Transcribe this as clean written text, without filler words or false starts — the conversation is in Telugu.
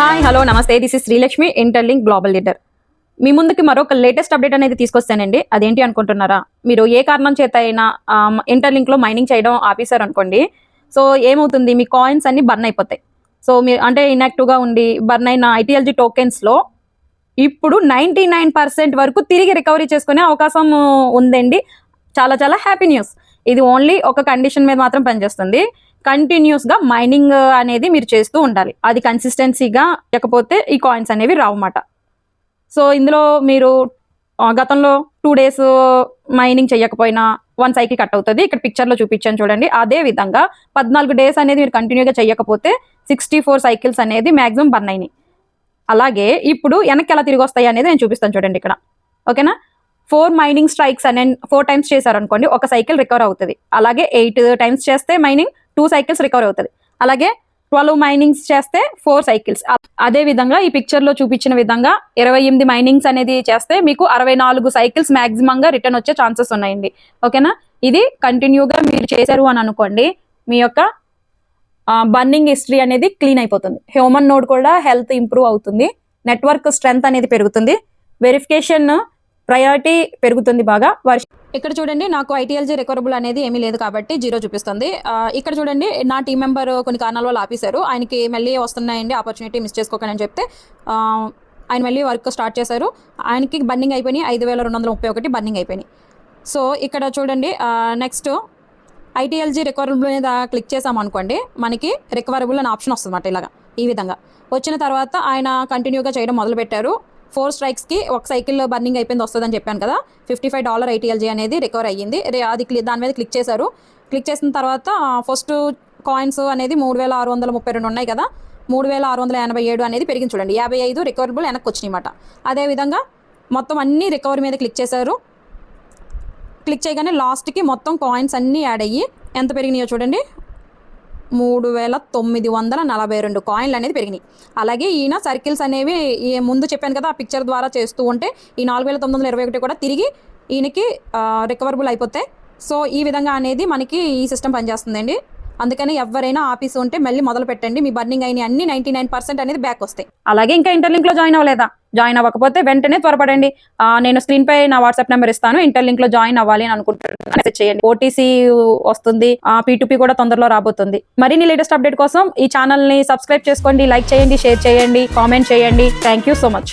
హాయ్ హలో నమస్తే, this is Srilakshmi, Interlink global leader. మీ ముందుకి మరొక లేటెస్ట్ అప్డేట్ అనేది తీసుకొస్తానండి. అదేంటి అనుకుంటున్నారా? మీరు ఏ కారణం చేత అయినా ఇంటర్లింక్లో మైనింగ్ చేయడం ఆపేశారు అనుకోండి, సో ఏమవుతుంది, మీ కాయిన్స్ అన్ని బర్న్ అయిపోతాయి. సో మీరు అంటే ఇన్యాక్టివ్గా ఉండి బర్న్ అయిన ఐటీఎల్జీ టోకెన్స్లో ఇప్పుడు 99% వరకు తిరిగి రికవరీ చేసుకునే అవకాశం ఉందండి. చాలా చాలా హ్యాపీ న్యూస్. ఇది ఓన్లీ ఒక కండిషన్ మీద మాత్రం పనిచేస్తుంది. కంటిన్యూస్గా మైనింగ్ అనేది మీరు చేస్తూ ఉండాలి. అది కన్సిస్టెన్సీగా లేకపోతే ఈ కాయిన్స్ అనేవి రావన్నమాట. సో ఇందులో మీరు గతంలో 2 days మైనింగ్ చేయకపోయినా 1 cycle కట్ అవుతుంది. ఇక్కడ పిక్చర్లో చూపించాను చూడండి. అదే విధంగా 14 days అనేది మీరు కంటిన్యూగా చేయకపోతే 64 cycles అనేది మ్యాక్సిమం బర్న్ అయినాయి. అలాగే ఇప్పుడు వెనక్కి ఎలా తిరిగి వస్తాయి అనేది నేను చూపిస్తాను చూడండి ఇక్కడ. ఓకేనా? 4 మైనింగ్ స్ట్రైక్స్ అనే 4 times చేశారనుకోండి, 1 cycle రికవర్ అవుతుంది. అలాగే 8 times చేస్తే మైనింగ్ 2 cycles రికవర్ అవుతుంది. అలాగే 12 మైనింగ్స్ చేస్తే 4 cycles. అదే విధంగా ఈ పిక్చర్లో చూపించిన విధంగా 28 మైనింగ్స్ అనేది చేస్తే మీకు 64 cycles మ్యాక్సిమంగా రిటర్న్ వచ్చే ఛాన్సెస్ ఉన్నాయండి. ఓకేనా? ఇది కంటిన్యూగా మీరు చేశారు అని అనుకోండి, మీ యొక్క బర్నింగ్ హిస్టరీ అనేది క్లీన్ అయిపోతుంది. హ్యూమన్ నోడ్ కూడా హెల్త్ ఇంప్రూవ్ అవుతుంది. నెట్వర్క్ స్ట్రెంగ్త్ అనేది పెరుగుతుంది. వెరిఫికేషన్ ప్రయారిటీ పెరుగుతుంది బాగా. ఇక్కడ చూడండి, నాకు ఐటీఎల్జీ రికవరబుల్ అనేది ఏమీ లేదు కాబట్టి 0 చూపిస్తుంది. ఇక్కడ చూడండి, నా టీం మెంబర్ కొన్ని కారణాల వల్ల ఆపేశారు. ఆయనకి మళ్ళీ వస్తున్నాయండి, ఆపర్చునిటీ మిస్ చేసుకోకండి అని చెప్తే ఆయన మళ్ళీ వర్క్ స్టార్ట్ చేశారు. ఆయనకి బర్నింగ్ అయిపోయినాయి, 5231 బర్నింగ్ అయిపోయినాయి. సో ఇక్కడ చూడండి, నెక్స్ట్ ఐటీఎల్జీ రికవరబుల్ మీద క్లిక్ చేసామనుకోండి, మనకి రికవరబుల్ అనే ఆప్షన్ వస్తుంది అన్నమాట. ఇలాగా ఈ విధంగా వచ్చిన తర్వాత ఆయన కంటిన్యూగా చేయడం మొదలుపెట్టారు. 4 strikesకి 1 cycle బర్నింగ్ అయిపోయింది వస్తుందని చెప్పాను కదా. $55 ఐటీఎల్జీ అనేది రికవర్ అయ్యింది. అది దాని మీద క్లిక్ చేశారు. క్లిక్ చేసిన తర్వాత ఫస్ట్ కాయిన్స్ అనేది 3632 ఉన్నాయి కదా, 3687 అనేది పెరిగింది చూడండి. 55 రికవరబుల్ వెనక్కి వచ్చినాయి అన్నమాట. అదేవిధంగా మొత్తం అన్ని రికవరీ మీద క్లిక్ చేశారు. క్లిక్ చేయగానే లాస్ట్కి మొత్తం కాయిన్స్ అన్నీ యాడ్ అయ్యి ఎంత పెరిగినాయో చూడండి, 3942 కాయిన్లు అనేది పెరిగినాయి. అలాగే ఈయన సర్కిల్స్ అనేవి ముందు చెప్పాను కదా, ఆ పిక్చర్ ద్వారా చేస్తూ ఉంటే ఈ 4921 కూడా తిరిగి ఈయనకి రికవరబుల్ అయిపోతాయి. సో ఈ విధంగా అనేది మనకి ఈ సిస్టమ్ పనిచేస్తుందండి. అందుకని ఎవరైనా ఆఫీస్ ఉంటే మళ్ళీ మొదలు పెట్టండి. మీ బర్నింగ్ అయిన అన్ని 99% అనేది బ్యాక్ వస్తాయి. అలాగే ఇంకా ఇంటర్లింక్లో జాయిన్ అవ్వలేదా? జాయిన్ అవ్వకపోతే వెంటనే త్వరపడండి. నేను స్క్రీన్పై నా వాట్సాప్ నెంబర్ ఇస్తాను. ఇంటర్లింక్లో జాయిన్ అవ్వాలి అని అనుకుంటున్నాను, మెసేజ్ చేయండి. ఓటీసీ వస్తుంది, P2P కూడా తొందరలో రాబోతుంది. మరిన్ని లేటెస్ట్ అప్డేట్ కోసం ఈ ఛానల్ని సబ్స్క్రైబ్ చేసుకోండి, లైక్ చేయండి, షేర్ చేయండి, కామెంట్ చేయండి. Thank you so much.